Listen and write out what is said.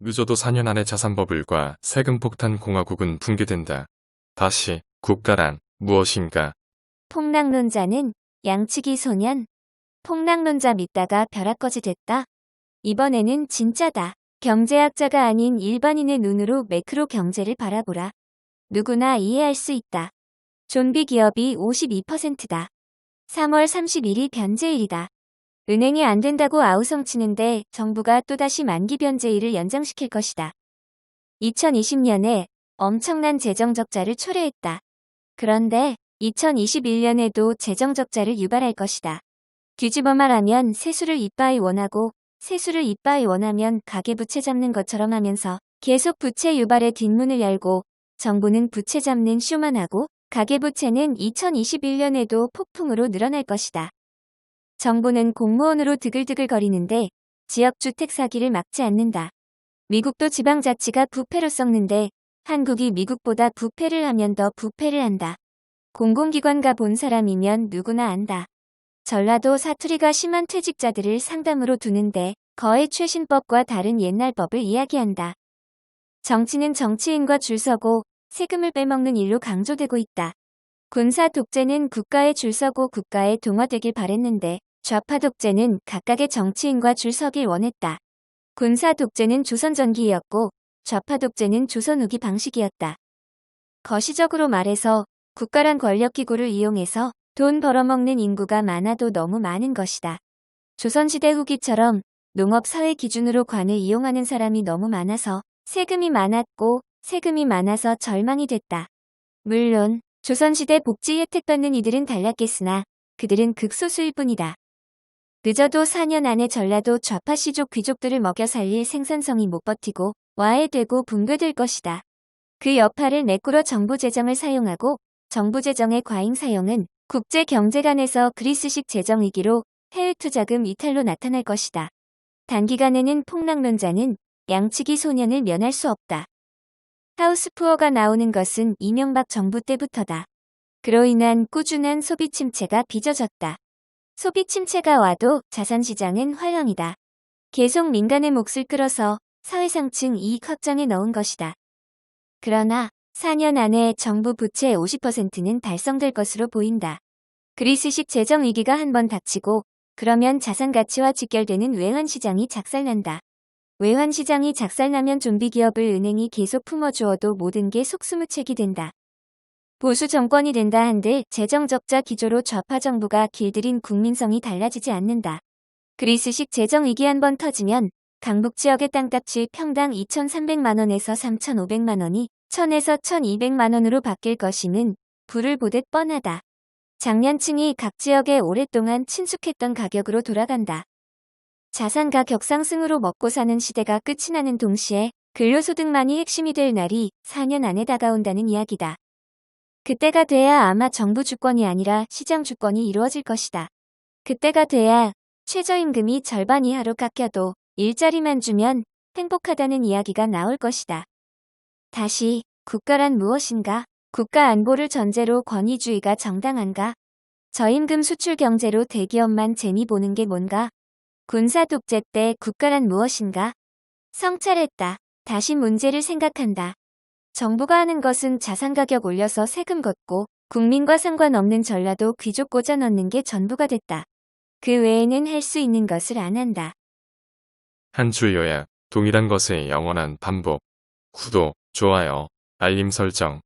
늦어도 4년 안에 자산 버블과 세금 폭탄 공화국은 붕괴된다. 다시, 국가란 무엇인가? 폭락론자는 양치기 소년. 폭락론자 믿다가 벼락거지 됐다. 이번에는 진짜다. 경제학자가 아닌 일반인의 눈으로 매크로 경제를 바라보라. 누구나 이해할 수 있다. 좀비 기업이 52%다. 3월 30일이 변제일이다. 은행이 안 된다고 아우성치는데 정부가 또다시 만기 변제일을 연장시킬 것이다. 2020년에 엄청난 재정적자를 초래했다. 그런데 2021년에도 재정적자를 유발할 것이다. 뒤집어 말하면 세수를 이빠이 원하고 세수를 이빠이 원하면 가계부채 잡는 것처럼 하면서 계속 부채 유발의 뒷문을 열고 정부는 부채 잡는 쇼만 하고 가계부채는 2021년에도 폭풍으로 늘어날 것이다. 정부는 공무원으로 드글드글거리는데 지역주택 사기를 막지 않는다. 미국도 지방자치가 부패로 썩는데 한국이 미국보다 부패를 하면 더 부패를 한다. 공공기관 가본 사람이면 누구나 안다. 전라도 사투리가 심한 퇴직자들을 상담으로 두는데 거의 최신법과 다른 옛날 법을 이야기한다. 정치는 정치인과 줄 서고 세금을 빼먹는 일로 강조되고 있다. 군사 독재는 국가에 줄 서고 국가에 동화되길 바랬는데 좌파 독재는 각각의 정치인과 줄 서길 원했다. 군사 독재는 조선 전기이었고 좌파 독재는 조선 후기 방식이었다. 거시적으로 말해서 국가란 권력기구를 이용해서 돈 벌어먹는 인구가 많아도 너무 많은 것이다. 조선시대 후기처럼 농업 사회 기준으로 관을 이용하는 사람이 너무 많아서 세금이 많았고 세금이 많아서 절망이 됐다. 물론 조선시대 복지 혜택 받는 이들은 달랐겠으나 그들은 극소수일 뿐이다. 늦어도 4년 안에 전라도 좌파 씨족 귀족들을 먹여 살릴 생산성이 못 버티고 와해되고 붕괴될 것이다. 그 여파를 메꾸러 정부 재정을 사용하고 정부 재정의 과잉 사용은 국제 경제관에서 그리스식 재정 위기로 해외 투자금 이탈로 나타날 것이다. 단기간에는 폭락론자는 양치기 소년을 면할 수 없다. 하우스푸어가 나오는 것은 이명박 정부 때부터다. 그로 인한 꾸준한 소비 침체가 빚어졌다. 소비 침체가 와도 자산시장은 활황이다. 계속 민간의 몫을 끌어서 사회상층 이익 확장에 넣은 것이다. 그러나 4년 안에 정부 부채 50%는 달성될 것으로 보인다. 그리스식 재정 위기가 한번 닥치고 그러면 자산 가치와 직결되는 외환시장이 작살난다. 외환시장이 작살나면 좀비 기업을 은행이 계속 품어주어도 모든 게 속수무책이 된다. 보수 정권이 된다 한들 재정적자 기조로 좌파 정부가 길들인 국민성이 달라지지 않는다. 그리스식 재정 위기 한번 터지면 강북 지역의 땅값이 평당 2,300만원에서 3,500만원이 1,000에서 1,200만원으로 바뀔 것임은 불을 보듯 뻔하다. 장년층이 각 지역에 오랫동안 친숙했던 가격으로 돌아간다. 자산가 격상승으로 먹고 사는 시대가 끝이 나는 동시에 근로소득만이 핵심이 될 날이 4년 안에 다가온다는 이야기다. 그때가 돼야 아마 정부 주권이 아니라 시장 주권이 이루어질 것이다. 그때가 돼야 최저임금이 절반 이하로 깎여도 일자리만 주면 행복하다는 이야기가 나올 것이다. 다시, 국가란 무엇인가? 국가 안보를 전제로 권위주의가 정당한가? 저임금 수출 경제로 대기업만 재미 보는 게 뭔가? 군사 독재 때 국가란 무엇인가? 성찰했다. 다시 문제를 생각한다. 정부가 하는 것은 자산 가격 올려서 세금 걷고 국민과 상관없는 전라도 귀족 꽂아 넣는 게 전부가 됐다. 그 외에는 할 수 있는 것을 안 한다. 한 줄 요약, 동일한 것의 영원한 반복. 구독, 좋아요, 알림 설정.